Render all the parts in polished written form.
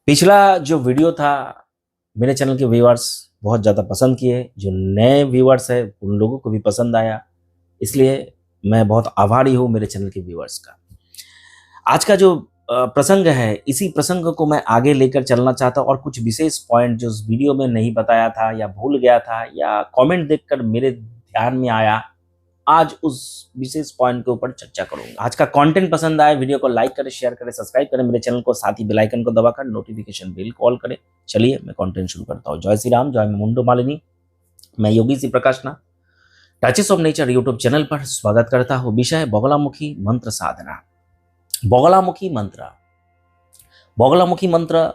पिछला जो वीडियो था मेरे चैनल के व्यूअर्स बहुत ज़्यादा पसंद किए। जो नए व्यूअर्स है उन लोगों को भी पसंद आया, इसलिए मैं बहुत आभारी हूँ मेरे चैनल के व्यूअर्स का। आज का जो प्रसंग है, इसी प्रसंग को मैं आगे लेकर चलना चाहता हूँ और कुछ विशेष पॉइंट जो उस वीडियो में नहीं बताया था या भूल गया था या कमेंट देखकर मेरे ध्यान में आया, आज उस विशेष पॉइंट के ऊपर चर्चा करूंगा। आज का कंटेंट पसंद आए वीडियो को लाइक करें, शेयर करें, सब्सक्राइब करें मेरे चैनल को, साथ ही बेल आइकन को दबाकर नोटिफिकेशन बेल कॉल करें। चलिए मैं कंटेंट शुरू करता हूँ। जय श्री राम, जय मुंडो मालिनी। मैं योगी सी प्रकाश ना touches of nature YouTube channel पर स्वागत करता हूँ। विषय है बगलामुखी मंत्र साधना। बगलामुखी मंत्र, बगलामुखी मंत्र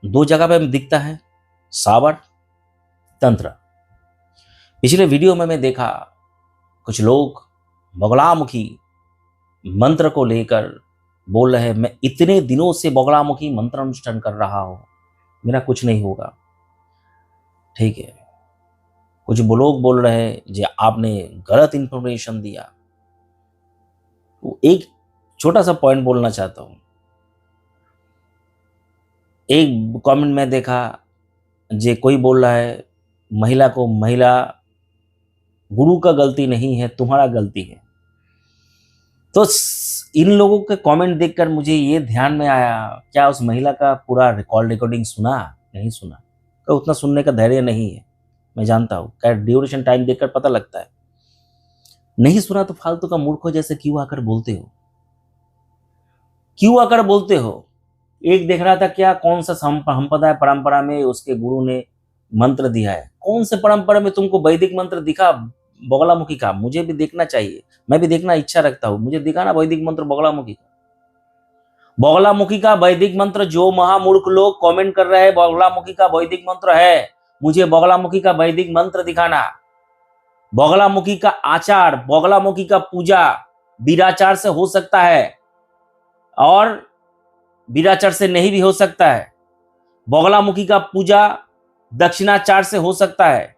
दो जगह पे दिखता है, सावर तंत्र। पिछले वीडियो में मैं देखा कुछ लोग बगलामुखी मंत्र को लेकर बोल रहे हैं, मैं इतने दिनों से बगलामुखी मंत्र अनुष्ठान कर रहा हूं, मेरा कुछ नहीं होगा। ठीक है, कुछ लोग बोल रहे हैं जी आपने गलत इंफॉर्मेशन दिया। तो एक छोटा सा पॉइंट बोलना चाहता हूं। एक कमेंट में देखा जे कोई बोल रहा है महिला को, महिला गुरु का गलती नहीं है, तुम्हारा गलती है। तो इन लोगों के कमेंट देखकर मुझे ये ध्यान में आया, क्या उस महिला का पूरा रिकॉर्डिंग सुना? नहीं सुना, तो उतना सुनने का धैर्य नहीं है, मैं जानता हूँ। क्या ड्यूरेशन टाइम देखकर पता लगता है। नहीं सुना तो फालतू का मूर्खों जैसे क्यों आकर बोलते हो, क्यों आकर बोलते हो? एक देख रहा था क्या, कौन सा संप्रदाय परंपरा में उसके गुरु ने मंत्र दिया है। कौन से परंपरा में तुमको वैदिक मंत्र दिखा बगलामुखी का? मुझे भी देखना चाहिए, मैं भी देखना इच्छा रखता हूं। मुझे दिखाना वैदिक मंत्र बगलामुखी का। बगलामुखी का वैदिक मंत्र, जो महामूर्ख लोग कमेंट कर रहे हैं बगलामुखी का वैदिक मंत्र है, मुझे बगलामुखी का वैदिक मंत्र दिखाना। बगलामुखी का आचार, बगलामुखी का पूजा वीराचार से हो सकता है और वीराचार से नहीं भी हो सकता है। बगलामुखी का पूजा दक्षिणाचार से हो सकता है।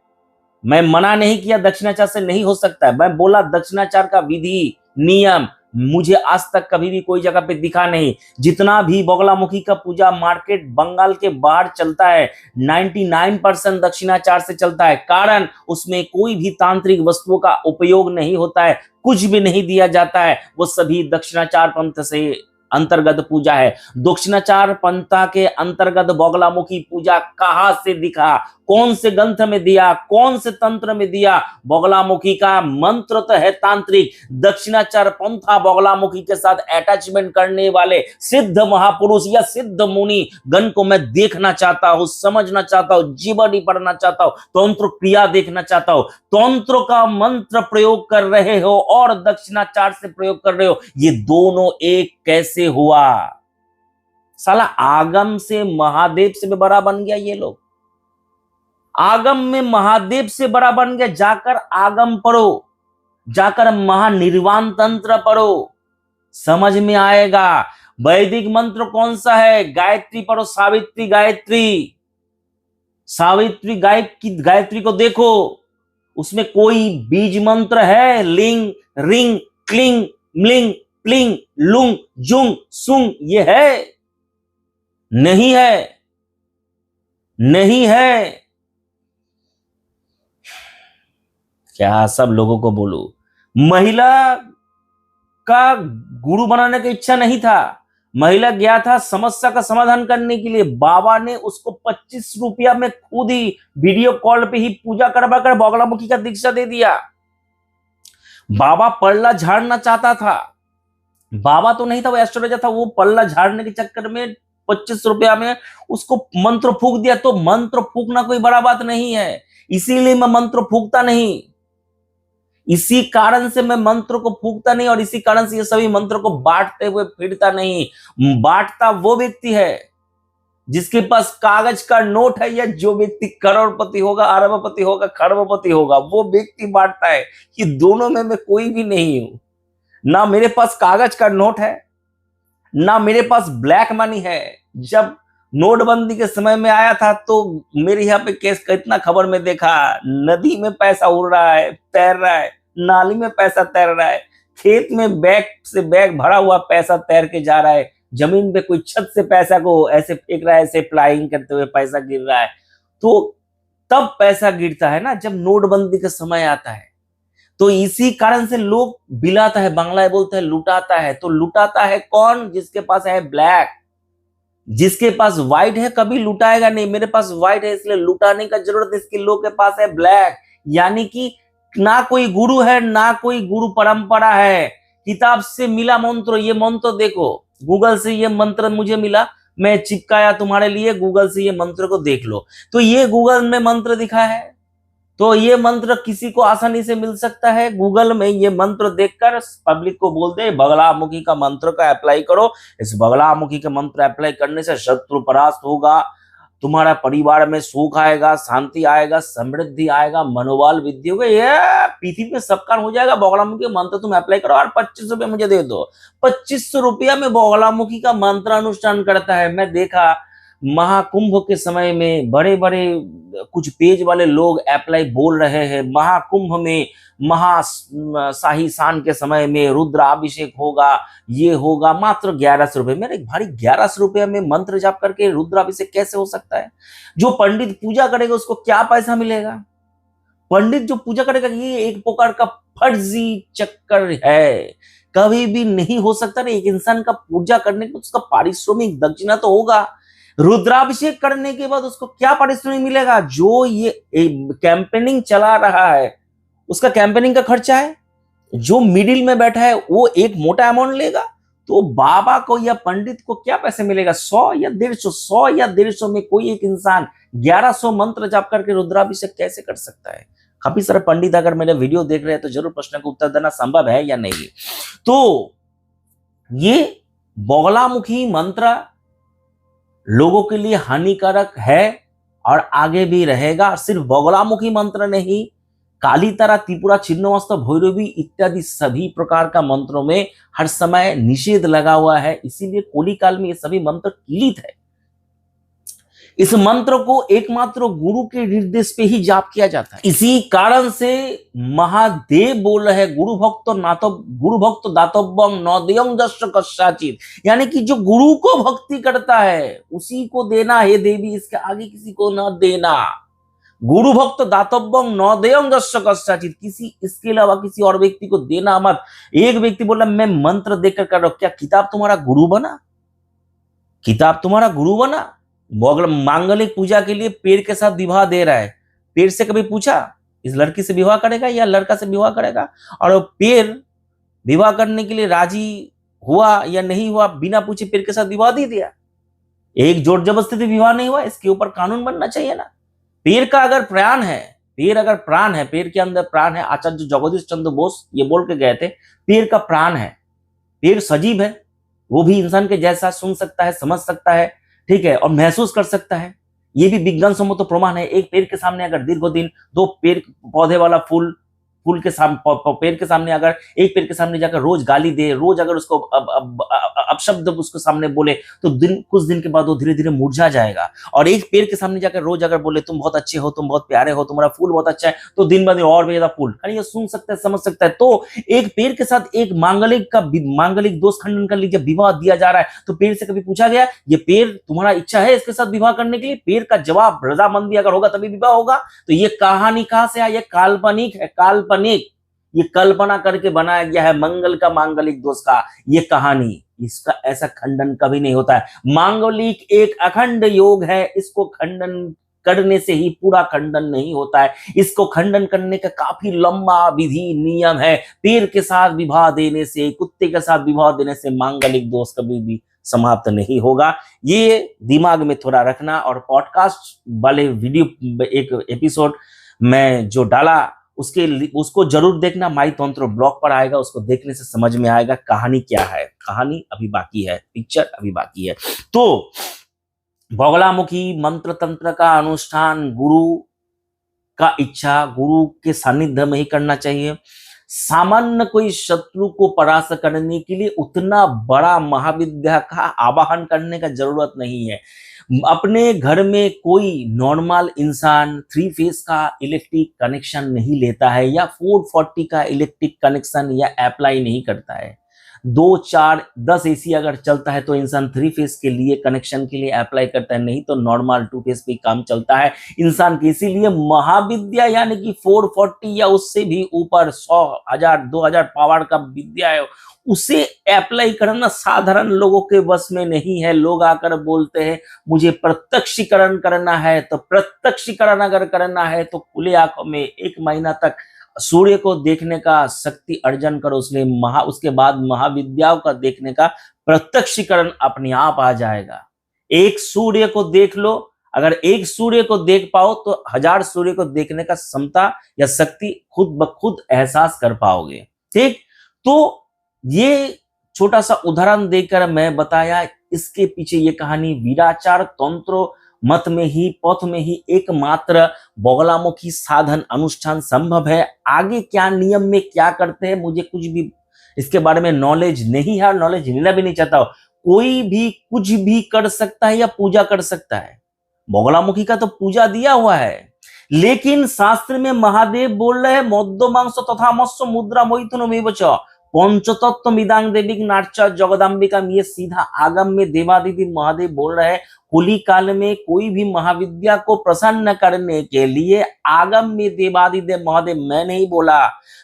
मैं मना नहीं किया दक्षिणाचार से नहीं हो सकता है, मैं बोला दक्षिणाचार का विधि नियम मुझे आज तक कभी भी कोई जगह पे दिखा नहीं। जितना भी बगलामुखी का पूजा मार्केट बंगाल के बाहर चलता है, 99% दक्षिणाचार से चलता है। कारण उसमें कोई भी तांत्रिक वस्तुओं का उपयोग नहीं होता है, कुछ भी नहीं दिया जाता है, वो सभी दक्षिणाचार पंथ से अंतर्गत पूजा है। दक्षिणाचार पंथा के अंतर्गत बगलामुखी पूजा कहां से दिखा, कौन से ग्रंथ में दिया, कौन से तंत्र में दिया? बगलामुखी का मंत्र तो है तांत्रिक। दक्षिणाचार पंथा बगलामुखी के साथ अटैचमेंट करने वाले सिद्ध महापुरुष या सिद्ध मुनि गण को मैं देखना चाहता हूं, समझना चाहता हूं, जीवनी पढ़ना चाहता हूं, तंत्र क्रिया देखना चाहता हूं। तंत्र का मंत्र प्रयोग कर रहे हो और दक्षिणाचार से प्रयोग कर रहे हो, ये दोनों एक कैसे हुआ? साला आगम से महादेव से भी बड़ा बन गया ये लोग। आगम में महादेव से बड़ा बन गया। जाकर आगम पढ़ो, जाकर महानिर्वाण तंत्र पढ़ो, समझ में आएगा। वैदिक मंत्र कौन सा है? गायत्री पढ़ो, सावित्री गायत्री। सावित्री गायत्री को देखो, उसमें कोई बीज मंत्र है? लिंग, रिंग, क्लिंग, म्लिंग, प्लिंग, लुंग, जुंग, सुंग, ये है? नहीं है, नहीं है। क्या सब लोगों को बोलूं, महिला का गुरु बनाने की इच्छा नहीं था। महिला गया था समस्या का समाधान करने के लिए। बाबा ने उसको 25 रुपया में खुद ही वीडियो कॉल पे ही पूजा करवा कर बगलामुखी का दीक्षा दे दिया। बाबा पल्ला झाड़ना चाहता था, बाबा तो नहीं था, वो एस्ट्रोलॉजर था। वो पल्ला झाड़ने के चक्कर में 25 रुपया में उसको मंत्र फूक दिया। तो मंत्र फूकना कोई बड़ा बात नहीं है, इसीलिए मैं मंत्र फूकता नहीं। इसी कारण से मैं मंत्र को फूकता नहीं और इसी कारण से ये सभी मंत्र को बांटते हुए फिरता नहीं। बांटता वो व्यक्ति है जिसके पास कागज का नोट है, या जो व्यक्ति करोड़पति होगा, अरबपति होगा, खरबपति होगा, वो व्यक्ति बांटता है। ये दोनों में मैं कोई भी नहीं हूं। ना मेरे पास कागज का नोट है, ना मेरे पास ब्लैक मनी है। जब नोटबंदी के समय में आया था तो मेरे यहाँ पे केस कितना खबर में देखा, नदी में पैसा उड़ रहा है, तैर रहा है, नाली में पैसा तैर रहा है, खेत में बैग से बैग भरा हुआ पैसा तैर के जा रहा है। जमीन पे, कोई छत से पैसा को ऐसे फेंक रहा है, ऐसे फ्लाइंग करते हुए पैसा गिर रहा है। तो तब पैसा गिरता है ना जब नोटबंदी का समय आता है। तो इसी कारण से लोग बिलाता है, बांग्ला बोलते हैं लुटाता है। तो लुटाता है कौन? जिसके पास है ब्लैक। जिसके पास व्हाइट है कभी लुटाएगा नहीं। मेरे पास व्हाइट है इसलिए लुटाने का जरूरत है, इसके लोग के पास है ब्लैक। यानी कि ना कोई गुरु है, ना कोई गुरु परंपरा है। किताब से मिला मंत्र, ये मंत्र देखो, गूगल से ये मंत्र मुझे मिला, मैं चिपकाया तुम्हारे लिए, गूगल से ये मंत्र को देख लो। तो ये गूगल में मंत्र दिखा है, तो ये मंत्र किसी को आसानी से मिल सकता है। गूगल में ये मंत्र देखकर पब्लिक को बोल दे बगलामुखी का मंत्र का अप्लाई करो। इस बगलामुखी का मंत्र अप्लाई करने से शत्रु परास्त होगा, तुम्हारा परिवार में सुख आएगा, शांति आएगा, समृद्धि आएगा, मनोबल वृद्धि होगा, ये पृथ्वी में सबका हो जाएगा। बगलामुखी का मंत्र तुम अप्लाई करो और 25 रुपये मुझे दे दो। 2500 रुपया में बगलामुखी का मंत्र अनुष्ठान करता है। मैं देखा महाकुंभ के समय में बड़े बड़े कुछ पेज वाले लोग अप्लाई बोल रहे हैं। महाकुंभ में शाही शान के समय में रुद्राभिषेक होगा, ये होगा, मात्र 1100 रुपए। मेरे भाई 1100 रुपये में मंत्र जाप करके रुद्राभिषेक कैसे हो सकता है? जो पंडित पूजा करेगा उसको क्या पैसा मिलेगा? पंडित जो पूजा करेगा, ये एक प्रकार का फर्जी चक्कर है, कभी भी नहीं हो सकता। एक इंसान का पूजा करने के उसका पारिश्रमिक दक्षिणा तो होगा। रुद्राभिषेक करने के बाद उसको क्या पारिश्रमिक मिलेगा? जो ये कैंपेनिंग चला रहा है उसका कैंपेनिंग का खर्चा है। जो मिडिल में बैठा है वो एक मोटा अमाउंट लेगा। तो बाबा को या पंडित को क्या पैसे मिलेगा? 100 या 150 में कोई एक इंसान 1100 मंत्र जाप करके रुद्राभिषेक कैसे कर सकता है? काफी सारे पंडित अगर मेरे वीडियो देख रहे हैं तो जरूर प्रश्न का उत्तर देना संभव है या नहीं। तो ये बगलामुखी मंत्र लोगों के लिए हानिकारक है और आगे भी रहेगा। सिर्फ बगलामुखी मंत्र नहीं, कालीतारा, त्रिपुरा, छिन्नमस्ता, भैरवी इत्यादि सभी प्रकार का मंत्रों में हर समय निषेध लगा हुआ है। इसीलिए कोली काल में ये सभी मंत्र पीड़ित है। इस मंत्र को एकमात्र गुरु के निर्देश पे ही जाप किया जाता है। इसी कारण से महादेव बोल रहे हैं गुरु भक्त दातव्यम नौदयं दर्श कशाचित, यानी कि जो गुरु को भक्ति करता है उसी को देना, हे देवी, इसके आगे किसी को न देना। गुरु भक्त दातव्यम नौदयं दर्श कशाचित, किसी इसके अलावा किसी और व्यक्ति को देना मत। एक व्यक्ति बोला मैं मंत्र देकर कर रहा हूं, क्या किताब तुम्हारा गुरु बना? किताब तुम्हारा गुरु बना? मांगलिक पूजा के लिए पेड़ के साथ विवाह दे रहा है। पेड़ से कभी पूछा इस लड़की से विवाह करेगा या लड़का से विवाह करेगा? और पेड़ विवाह करने के लिए राजी हुआ या नहीं हुआ, बिना पूछे पेड़ के साथ विवाह दे दिया। एक जोर जबरदस्ती विवाह नहीं हुआ, इसके ऊपर कानून बनना चाहिए ना। पेड़ का अगर प्राण है, पेड़ के अंदर प्राण है। आचार्य जगदीश चंद्र बोस ये बोल के गए थे, पेड़ का प्राण है, पेड़ सजीव है, वो भी इंसान के जैसा सुन सकता है, समझ सकता है, ठीक है, और महसूस कर सकता है। ये भी विज्ञान सम्मत तो प्रमाण है। एक पेड़ के सामने अगर दीर्घ दिन दो पेड़ पौधे वाला पेड़ के सामने अगर एक पेड़ के सामने जाकर रोज गाली दे, रोज अगर उसको अपशब्द उसके सामने बोले, तो कुछ दिन के बाद वो धीरे धीरे मुरझा जाएगा। और एक पेड़ के सामने जाकर रोज अगर बोले तुम बहुत अच्छे हो, तुम बहुत प्यारे हो, तुम्हारा फूल बहुत अच्छा है, तो दिन ब दिन और भी ज्यादा फूल, ये सुन सकता है, समझ सकता है। तो एक पेड़ के साथ एक मांगलिक दोष खंडन कर लीजिए, विवाह दिया जा रहा है, तो पेड़ से कभी पूछा गया ये पेड़ तुम्हारा इच्छा है इसके साथ विवाह करने के लिए? पेड़ का जवाब रजामंदी अगर होगा तभी विवाह होगा। तो ये कहानी कहां से आई? ये काल्पनिक है, ये कल्पना करके बनाया गया है मंगल का, मांगलिक दोष का ये कहानी। इसका ऐसा खंडन कभी नहीं होता है। मांगलिक एक अखंड योग है, इसको खंडन करने से ही पूरा खंडन नहीं होता है। इसको खंडन करने का काफी लंबा विधि नियम है। पेड़ के साथ विवाह देने से, कुत्ते के साथ विवाह देने से मांगलिक दोष कभी भी समाप्त नहीं होगा। ये दिमाग में थोड़ा रखना। और पॉडकास्ट वाले वीडियो एक एपिसोड में जो डाला उसको जरूर देखना। माई तंत्र ब्लॉग पर आएगा, उसको देखने से समझ में आएगा कहानी क्या है। कहानी अभी बाकी है, पिक्चर अभी बाकी है। तो बगलामुखी मंत्र तंत्र का अनुष्ठान गुरु का इच्छा, गुरु के सानिध्य में ही करना चाहिए। सामान्य कोई शत्रु को परास्त करने के लिए उतना बड़ा महाविद्या का आवाहन करने का जरूरत नहीं है। अपने घर में कोई नॉर्मल इंसान 3 फेज का इलेक्ट्रिक कनेक्शन नहीं लेता है या 440 का इलेक्ट्रिक कनेक्शन या अप्लाई नहीं करता है। 2 4 10 एसी अगर चलता है तो इंसान 3 फेज के लिए कनेक्शन के लिए अप्लाई करता है, नहीं तो नॉर्मल 2 फेज पे काम चलता है इंसान के। इसीलिए महाविद्या यानी कि 440 या उससे भी ऊपर 100 1000 2000 पावर का विद्या है, उसे अप्लाई करना साधारण लोगों के बस में नहीं है। लोग आकर बोलते हैं मुझे प्रत्यक्षीकरण करना है, तो प्रत्यक्षीकरण अगर करना है तो खुले आंखों में 1 महीना तक सूर्य को देखने का शक्ति अर्जन करो, उसके बाद महाविद्याओं का देखने का प्रत्यक्षीकरण अपने आप आ जाएगा। एक सूर्य को देख लो, अगर एक सूर्य को देख पाओ तो 1000 सूर्य को देखने का क्षमता या शक्ति खुद ब खुद एहसास कर पाओगे। ठीक, तो ये छोटा सा उदाहरण देकर मैं बताया, इसके पीछे ये कहानी वीराचार तंत्र मत में ही पथ में ही एकमात्र बगलामुखी साधन अनुष्ठान संभव है। आगे क्या नियम में क्या करते हैं मुझे कुछ भी इसके बारे में नॉलेज नहीं है और नॉलेज लेना भी नहीं चाहता हूं। कोई भी कुछ भी कर सकता है या पूजा कर सकता है, बगलामुखी का तो पूजा दिया हुआ है, लेकिन शास्त्र में महादेव बोल रहे हैं मध्यमांश तथा मत्स्य मुद्रा मैथुनमेव च पंचतत्व मिदांग देवी नाट्य जगदाम्बिका। ये सीधा आगम में देवादिदेव महादेव बोल रहे हैं होली काल में कोई भी महाविद्या को प्रसन्न करने के लिए आगम में देवादिदेव महादेव, मैं नहीं बोला।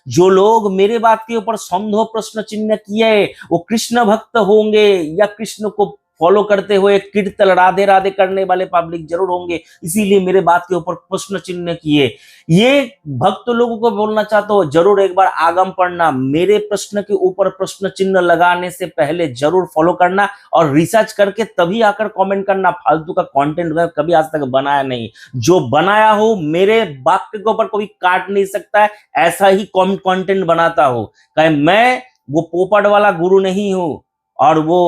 जो लोग मेरे बात के ऊपर संदेह प्रश्न चिन्ह किए वो कृष्ण भक्त होंगे या कृष्ण को फॉलो करते हुए कीर्तन राधे राधे करने वाले पब्लिक जरूर होंगे, इसीलिए मेरे बात के ऊपर प्रश्न चिन्ह किए। ये भक्त लोगों को बोलना चाहता हूं जरूर एक बार आगम पढ़ना, मेरे प्रश्न के ऊपर प्रश्न चिन्ह लगाने से पहले जरूर फॉलो करना और रिसर्च करके तभी आकर कमेंट करना। फालतू का कंटेंट मैं कभी आज तक बनाया नहीं, जो बनाया हो मेरे वाक्य के ऊपर कोई काट नहीं सकता है, ऐसा ही कंटेंट बनाता हूं। कहे मैं वो पोपट वाला गुरु नहीं हूं और वो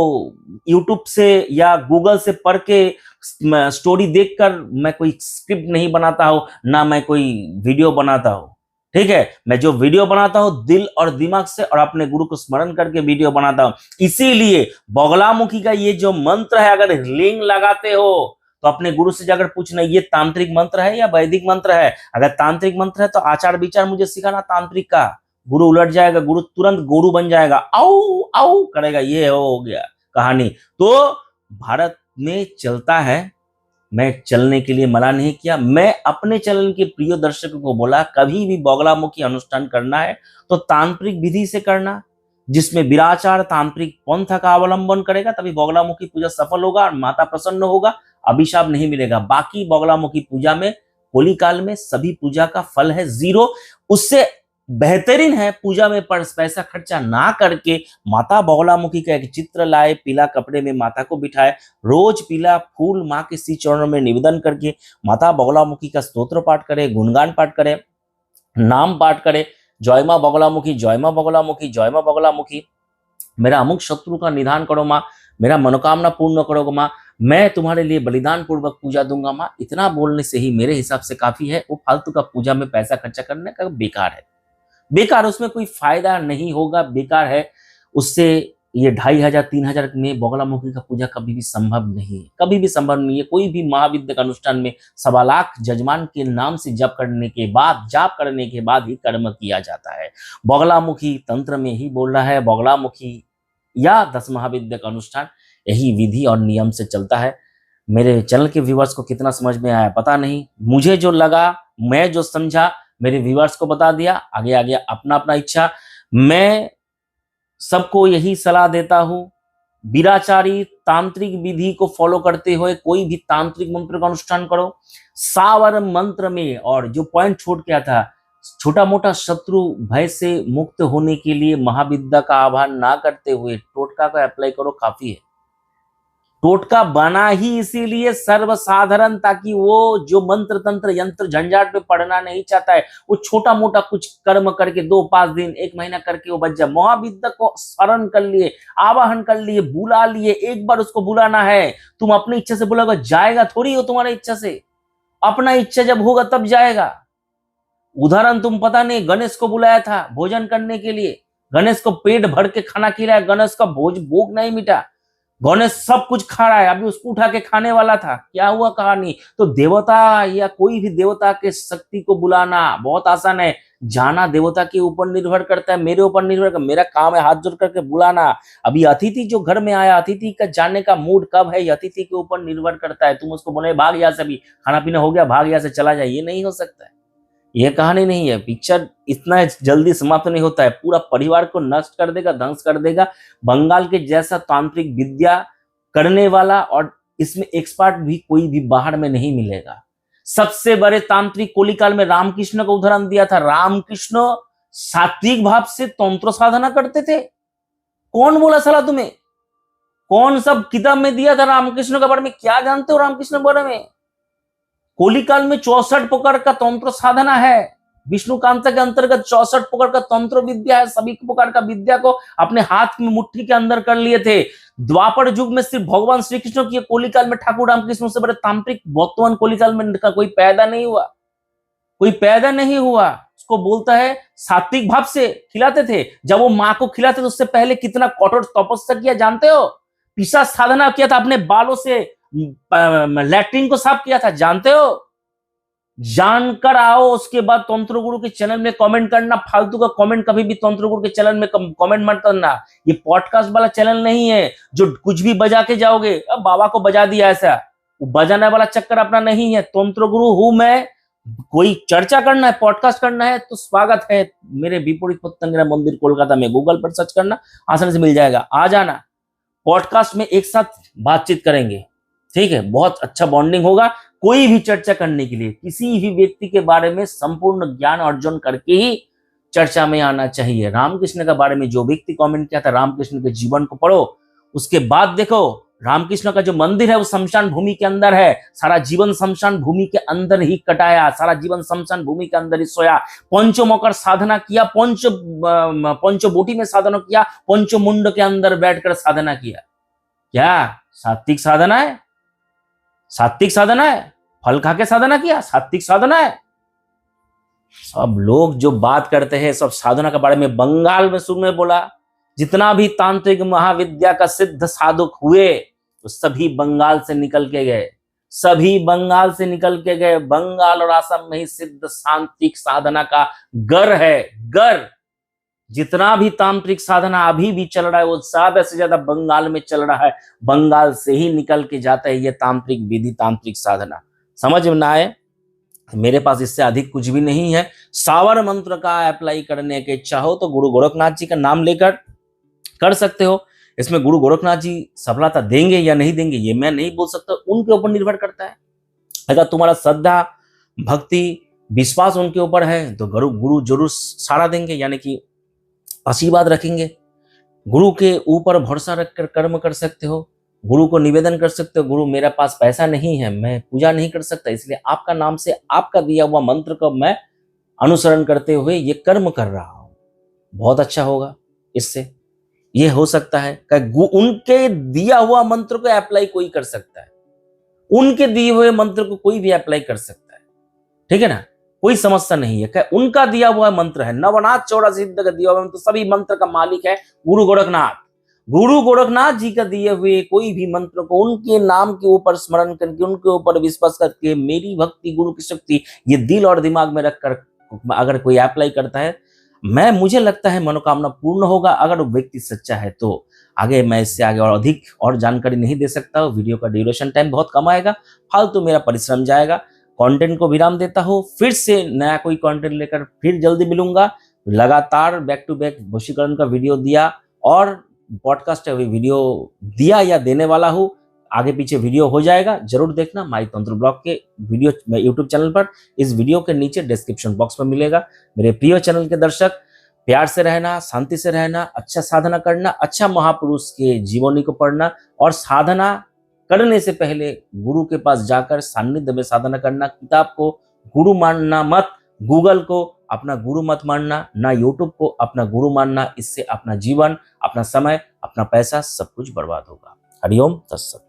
YouTube से या गूगल से पढ़ के स्टोरी देखकर मैं कोई स्क्रिप्ट नहीं बनाता हूं, ना मैं कोई वीडियो बनाता हूं। ठीक है, मैं जो वीडियो बनाता हूं दिल और दिमाग से और अपने गुरु को स्मरण करके वीडियो बनाता हूं। इसीलिए बगलामुखी का ये जो मंत्र है, अगर लिंग लगाते हो तो अपने गुरु से जाकर पूछना ये तांत्रिक मंत्र है या वैदिक मंत्र है। अगर तांत्रिक मंत्र है तो आचार विचार मुझे सिखाना तांत्रिक का। गुरु उलट जाएगा, गुरु तुरंत गुरु बन जाएगा, आओ आओ करेगा, ये हो गया कहानी। तो भारत में चलता है, मैं चलने के लिए मना नहीं किया। मैं अपने चैनल के प्रिय दर्शकों को बोला कभी भी बगलामुखी अनुष्ठान करना है तो तांत्रिक विधि से करना, जिसमें विराचार तांत्रिक पंथ का अवलंबन करेगा, तभी बगलामुखी पूजा सफल होगा और माता प्रसन्न होगा, अभिशाप नहीं मिलेगा। बाकी बगलामुखी पूजा में होली काल में सभी पूजा का फल है 0। उससे बेहतरीन है पूजा में पैसा खर्चा ना करके माता बगलामुखी का एक चित्र लाए, पीला कपड़े में माता को बिठाए, रोज पीला फूल माँ के श्री चरणों में निवेदन करके माता बगलामुखी का स्तोत्र पाठ करे, गुणगान पाठ करे, नाम पाठ करे, जय माँ बगलामुखी, जय माँ बगलामुखी, जय माँ बगलामुखी, मेरा अमुक शत्रु का निधान करो माँ, मेरा मनोकामना पूर्ण करो माँ, मैं तुम्हारे लिए बलिदान पूर्वक पूजा दूंगा माँ। इतना बोलने से ही मेरे हिसाब से काफी है। वो फालतू का पूजा में पैसा खर्चा करने का बेकार है, बेकार, उसमें कोई फायदा नहीं होगा, बेकार है। उससे ये 2500 3000 में बगलामुखी का पूजा कभी भी संभव नहीं है, कभी भी संभव नहीं है। कोई भी महाविद्या का अनुष्ठान में 1.25 लाख जजमान के नाम से जाप करने के बाद ही कर्म किया जाता है। बगलामुखी तंत्र में ही बोल रहा है, बगलामुखी या 10 महाविद्या का अनुष्ठान यही विधि और नियम से चलता है। मेरे चैनल के व्यूअर्स को कितना समझ में आया पता नहीं, मुझे जो लगा, मैं जो समझा मेरे व्यूअर्स को बता दिया। आगे आगे अपना अपना इच्छा। मैं सबको यही सलाह देता हूं, वीराचारी तांत्रिक विधि को फॉलो करते हुए कोई भी तांत्रिक मंत्र का अनुष्ठान करो। सावर मंत्र में, और जो पॉइंट छोड़ गया था, छोटा मोटा शत्रु भय से मुक्त होने के लिए महाविद्या का आह्वान ना करते हुए टोटका का अप्लाई करो, काफी है। टोटका बना ही इसीलिए सर्वसाधारण, ताकि वो जो मंत्र तंत्र यंत्र झंझाट पे पढ़ना नहीं चाहता है, वो छोटा मोटा कुछ कर्म करके 2-5 दिन 1 महीना करके वो बच जाए। महाविद्या को स्मरण कर लिए, आवाहन कर लिए, बुला लिए, एक बार उसको बुलाना है। तुम अपनी इच्छा से बुलाओगे, जाएगा थोड़ी हो तुम्हारी इच्छा से, अपना इच्छा जब होगा तब जाएगा। उदाहरण तुम पता नहीं, गणेश को बुलाया था भोजन करने के लिए, गणेश को पेट भर के खाना खिलाया, गणेश का भोग नहीं मिटा, गणेश सब कुछ खा रहा है, अभी उसको उठा के खाने वाला था, क्या हुआ कहानी। तो देवता या कोई भी देवता के शक्ति को बुलाना बहुत आसान है, जाना देवता के ऊपर निर्भर करता है, मेरे ऊपर निर्भर करता है। मेरा काम है हाथ जोड़ करके बुलाना। अभी अतिथि जो घर में आया, अतिथि का जाने का मूड कब है, ये अतिथि के ऊपर निर्भर करता है। तुम उसको बोले भाग यहाँ से, अभी खाना पीना हो गया, भाग यहाँ से चला जाए, ये नहीं हो सकता है। ये कहानी नहीं है। पिक्चर इतना जल्दी समाप्त नहीं होता है, पूरा परिवार को नष्ट कर देगा, ध्वंस कर देगा। बंगाल के जैसा तांत्रिक विद्या करने वाला और इसमें एक्सपर्ट भी कोई भी बाहर में नहीं मिलेगा। सबसे बड़े तांत्रिक कोलिकाल में रामकृष्ण का उदाहरण दिया था। रामकृष्ण सात्विक भाव से तंत्र साधना करते थे। कौन बोला साला तुम्हें? कौन सब किताब में दिया था रामकृष्ण के बारे में? क्या जानते हो रामकृष्ण के बारे में? कोलिकाल में 64 प्रकार का तंत्र साधना है। विष्णुकांत के अंतर्गत 64 प्रकार का तंत्र विद्या है। सभी प्रकार का विद्या को अपने हाथ में मुट्ठी के अंदर कर लिए थे। द्वापर युग में सिर्फ भगवान श्री कृष्ण की कोलिकाल में ठाकुर रामकृष्ण से बड़े तांत्रिक वर्तमान कोलिकाल में कोई पैदा नहीं हुआ, कोई पैदा नहीं हुआ। उसको बोलता है सात्विक भाव से खिलाते थे। जब वो माँ को खिलाते थे उससे पहले कितना कठोर तपस्या किया जानते हो? पिशाच साधना किया था, अपने बालों से लैट्रिन को साफ किया था, जानते हो? जानकर आओ, उसके बाद तंत्र गुरु के चैनल में कमेंट करना। फालतू का कमेंट कभी भी तंत्र गुरु के चैनल में कमेंट मत करना। ये पॉडकास्ट वाला चैनल नहीं है जो कुछ भी बजा के जाओगे। अब बाबा को बजा दिया, ऐसा वो बजाने वाला चक्कर अपना नहीं है। तंत्र गुरु हूं मैं। कोई चर्चा करना है, पॉडकास्ट करना है तो स्वागत है मेरे विपरीत पतंगरा मंदिर कोलकाता में। गूगल पर सर्च करना, आसानी से मिल जाएगा। आ जाना, पॉडकास्ट में एक साथ बातचीत करेंगे, ठीक है? बहुत अच्छा बॉन्डिंग होगा। कोई भी चर्चा करने के लिए किसी भी व्यक्ति के बारे में संपूर्ण ज्ञान अर्जन करके ही चर्चा में आना चाहिए। रामकृष्ण के बारे में जो व्यक्ति कमेंट किया था, रामकृष्ण के जीवन को पढ़ो, उसके बाद देखो रामकृष्ण का जो मंदिर है वो शमशान भूमि के अंदर है। सारा जीवन शमशान भूमि के अंदर ही कटाया, सारा जीवन शमशान भूमि के अंदर ही सोया। पंचमोकर साधना किया, पंचबोटी में साधना किया, पंचमुंड के अंदर बैठकर साधना किया। क्या सात्विक साधना है? सात्विक साधना है? फल खा के साधना किया? सात्विक साधना है? सब लोग जो बात करते हैं सब साधना के बारे में, बंगाल में शुरू में बोला जितना भी तांत्रिक महाविद्या का सिद्ध साधक हुए तो सभी बंगाल से निकल के गए, सभी बंगाल से निकल के गए। बंगाल और असम में ही सिद्ध तांत्रिक साधना का गर है, गर। जितना भी तांत्रिक साधना अभी भी चल रहा है वो ज्यादा से ज्यादा बंगाल में चल रहा है। बंगाल से ही निकल के जाता है ये तांत्रिक विधि, तांत्रिक साधना। समझ में ना आए, मेरे पास इससे अधिक कुछ भी नहीं है। सावर मंत्र का अप्लाई करने के इच्छा हो तो गुरु गोरखनाथ जी का नाम लेकर कर सकते हो। इसमें गुरु गोरखनाथ जी सफलता देंगे या नहीं देंगे ये मैं नहीं बोल सकता, उनके ऊपर निर्भर करता है। अगर तुम्हारा श्रद्धा, भक्ति, विश्वास उनके ऊपर है तो गुरु जरूर सारा देंगे, यानी कि आशीर्वाद रखेंगे। गुरु के ऊपर भरोसा रखकर कर्म कर सकते हो। गुरु को निवेदन कर सकते हो, गुरु मेरे पास पैसा नहीं है, मैं पूजा नहीं कर सकता, इसलिए आपका नाम से आपका दिया हुआ मंत्र को मैं अनुसरण करते हुए ये कर्म कर रहा हूं। बहुत अच्छा होगा। इससे ये हो सकता है कि उनके दिया हुआ मंत्र को अप्लाई कोई कर सकता है, उनके दिए हुए मंत्र को कोई भी अप्लाई कर सकता है, ठीक है ना? कोई समस्या नहीं है। क्या उनका दिया हुआ मंत्र है, नवनाथ 84 सिद्ध का दिया हुआ मंत्र, सभी मंत्र का मालिक है गुरु गोरखनाथ। गुरु गोरखनाथ जी का दिए हुए कोई भी मंत्र को उनके नाम के ऊपर स्मरण करके, उनके ऊपर विश्वास करके, मेरी भक्ति गुरु की शक्ति, ये दिल और दिमाग में रखकर अगर कोई अप्लाई करता है, मुझे लगता है मनोकामना पूर्ण होगा। अगर वो व्यक्ति सच्चा है तो आगे मैं इससे आगे और अधिक और जानकारी नहीं दे सकता हूँ। वीडियो का ड्यूरेशन टाइम बहुत कम आएगा, फालतू मेरा परिश्रम जाएगा। कंटेंट को विराम देता हूँ, फिर से नया कोई कंटेंट लेकर फिर जल्दी मिलूंगा। लगातार बैक टू बैक वशीकरण का वीडियो दिया और पॉडकास्ट वीडियो दिया या देने वाला हूँ। आगे पीछे वीडियो हो जाएगा, जरूर देखना। माई तंत्र ब्लॉग के वीडियो यूट्यूब चैनल पर, इस वीडियो के नीचे डिस्क्रिप्शन बॉक्स में मिलेगा। मेरे प्रिय चैनल के दर्शक, प्यार से रहना, शांति से रहना, अच्छा साधना करना, अच्छा महापुरुष के जीवनी को पढ़ना और साधना करने से पहले गुरु के पास जाकर सान्निध्य में साधना करना। किताब को गुरु मानना मत, गूगल को अपना गुरु मत मानना, ना यूट्यूब को अपना गुरु मानना। इससे अपना जीवन, अपना समय, अपना पैसा सब कुछ बर्बाद होगा। हरिओम तत्सत।